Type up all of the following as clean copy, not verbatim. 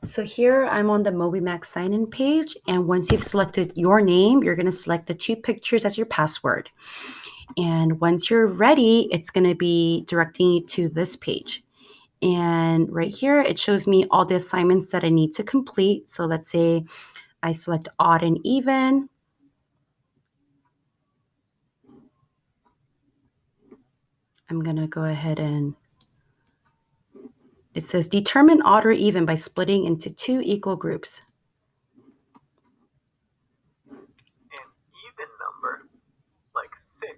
So here I'm on the Moby Max sign-in page, and once you've selected your name, you're going to select the 2 pictures as your password. And once you're ready, it's going to be directing you to this page. And right here, it shows me all the assignments that I need to complete. So let's say I select odd and even. I'm going to go ahead and it says determine odd or even by splitting into 2 equal groups. An even number, like 6.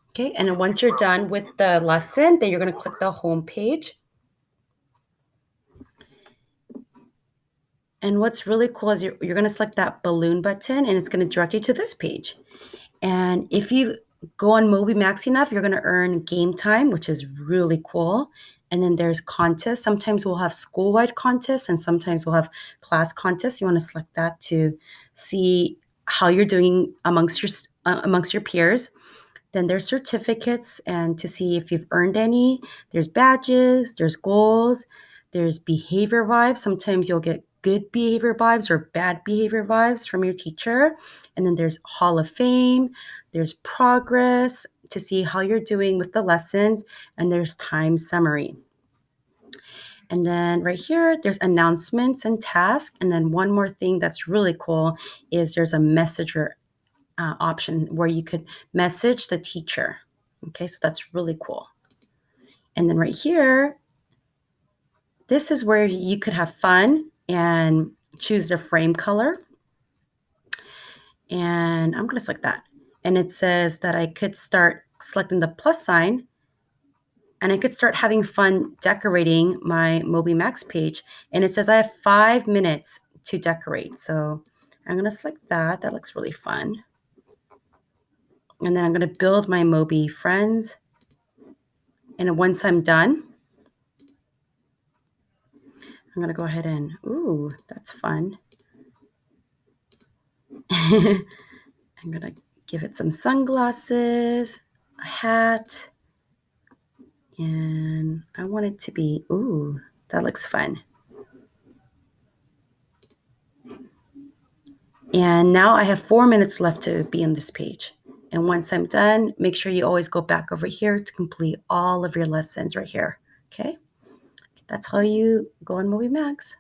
Okay, and then once you're done with the lesson, then you're going to click the home page. And what's really cool is you're going to select that balloon button, and it's going to direct you to this page. And if you go on Moby Max enough, you're going to earn game time, which is really cool. And then there's contests. Sometimes we'll have school-wide contests, and sometimes we'll have class contests. You want to select that to see how you're doing amongst your peers. Then there's certificates, and to see if you've earned any. There's badges, there's goals, there's behavior vibes. Sometimes you'll get good behavior vibes or bad behavior vibes from your teacher. And then there's Hall of Fame, there's progress to see how you're doing with the lessons, and there's time summary. And then right here, there's announcements and tasks. And then one more thing that's really cool is there's a messenger option where you could message the teacher. Okay, so that's really cool. And then right here, this is where you could have fun and choose the frame color. And I'm going to select that. And it says that I could start selecting the plus sign, and I could start having fun decorating my Moby Max page. And it says I have 5 minutes to decorate. So I'm going to select that. That looks really fun. And then I'm going to build my Moby friends. And once I'm done, I'm going to go ahead and, ooh, that's fun. I'm going to give it some sunglasses, a hat, and I want it to be, ooh, that looks fun. And now I have 4 minutes left to be on this page. And once I'm done, make sure you always go back over here to complete all of your lessons right here. Okay? That's how you go on Moby Max.